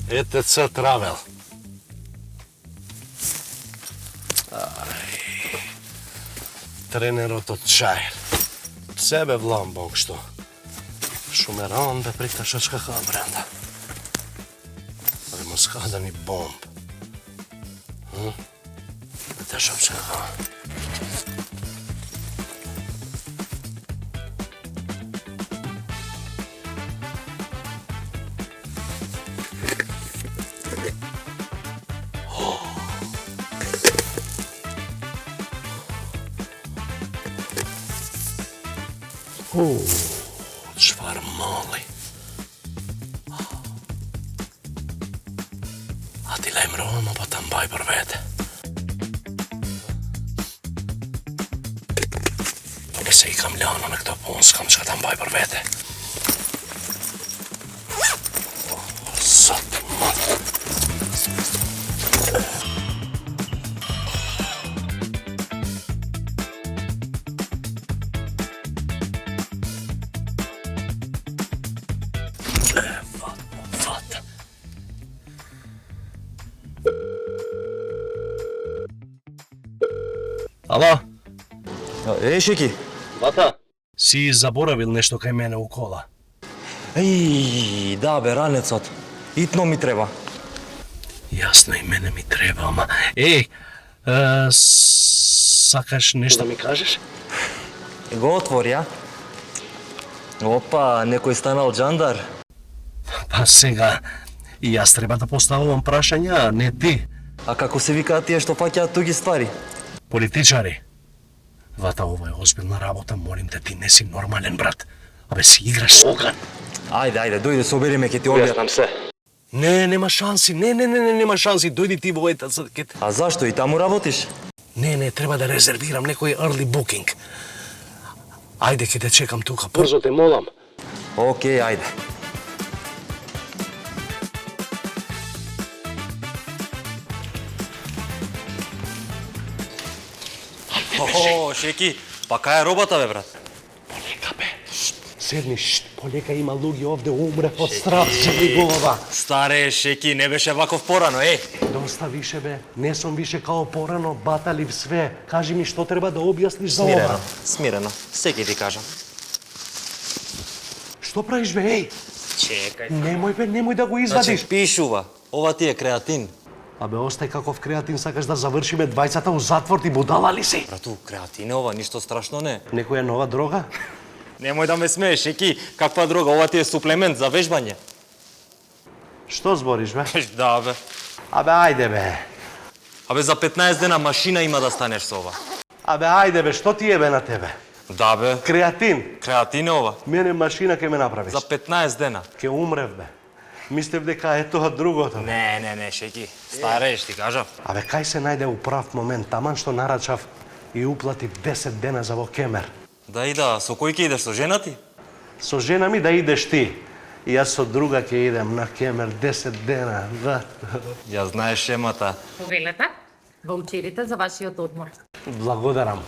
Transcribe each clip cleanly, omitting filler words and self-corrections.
ЕТЦ Травел. Тренерот од Чајр. Себе влам бог што. Шумерон бе приташачка бренда. Ама скада ми бомб. Приташачка Швармали. Атилем Рома потам бај првете. Токе се и камљано нек тоа понскам ска там бај првете. Сат мат. Ало? Шеки. Вата? Си заборавил нешто кај мене у кола. Да бе, ранецот. Итно ми треба. Јасно, и мене ми треба, ама... сакаш нешто да ми кажеш? Го отвори, а? Опа, некој станал джандар. Па сега, и јас треба да поставувам прашања, а не ти. А како се викаат тие што фаќаат туги ствари? Политичари. Вата, ова е озбилна работа, молим те, ти не си нормален, брат. Абе, си играш с оган. Ајде, дојде, се обериме, ке ти објаснам се. Не, нема шанси, нема шанси, дојди ти во ета... А зашто, и таму работиш? Не, треба да резервирам некој early booking. Ајде, ке те чекам тука, брзо те молам. Океј, ајде. Шеки, па кај е робата, бе, брат? Полека, бе. Седни, полека, има луѓе овде, умре од страв, седни голова. Старе, Шеки, не беше ваков порано, Доста више, бе. Не сум више као порано, баталив све. Кажи ми што треба да објасниш за ова. Смирено, секи ти кажам. Што правиш, бе, Чекај. Немој да го извадиш. Значи, пишува. Ова ти е креатин. Абе, остај каков креатин, сакаш да завршиме двајцата у затвор, ти будала ли си? Брату, креатин е ова, ништо страшно не. Некоја нова дрога? Немој да ме смееш, Шеки. Каква дрога? Ова ти е суплемент за вежбање. Што збориш, бе? Да, бе. Абе, ајде, бе. Абе, за 15 дена машина има да станеш со ова. Абе, ајде, бе, што ти е, бе, на тебе? Да, бе. Креатин. Креатин е ова. Мене машина ке ме направиш. За 15 дена. Ке умрев, бе. Мислев дека е тоа другото. Не, Шеки. Стареш, ти кажав. Абе, кај се најде у прав момент, таман што нарачав и уплатив 10 дена за во Кемер. Да, со кој ќе идеш, со жена ти? Со жена ми да идеш ти. И јас со друга ќе идем на Кемер 10 дена. Да. Ја знаеш шемата. Повелете, ваучерите за вашиот одмор. Благодарам.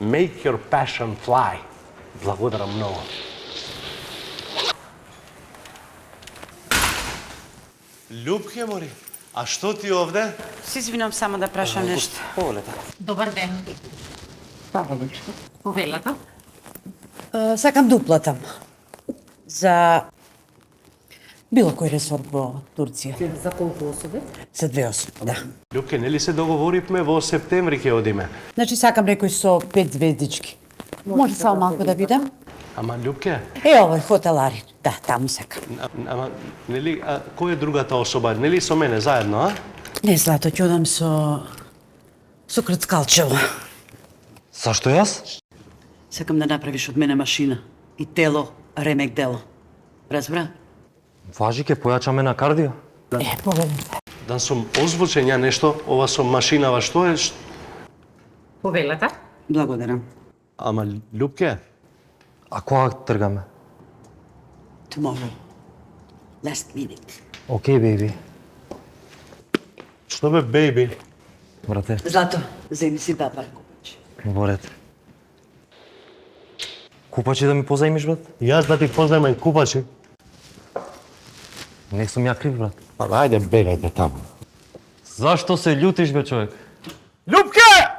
Make your passion fly. Благодарам многу. Љубке, мори, а што ти овде? Се извинам, само да прашам нешто. Повелете. Добар ден. Повелете. Сакам да уплатам за било кој ресор во Турција. За колку особи? За 2 особи, да. Љубке, нели се договоривме во септември ќе одиме? Значи сакам некој со 5 звездички. Може само малку да видам? Ама Љубке, Овој хотелари. Да, таму сакам. ама нели кој е другата особа? Нели со мене заедно, а? Не, Злато, ќе одам со Крцкалчево. Зашто јас? Сакам да направиш од мене машина и тело ремек дело. Разбра? Важи, ке појачаме на кардио. Повелете. Да сум озвучен ја нешто, ова со машинава, што е? Повелете. Благодарам. Ама Љубке, А кога тргаме? Tomorrow. Last minute. Океј, бејби. што бе, бейби? Брате, Злато, земи си бар купач. во ред. Купачи да ми позаимиш, брат? Јас да ти познајам купачи. Не сум ја крив, брат. Ајде, бегајте таму. Зашто се љутиш, бе, човек? Љупке!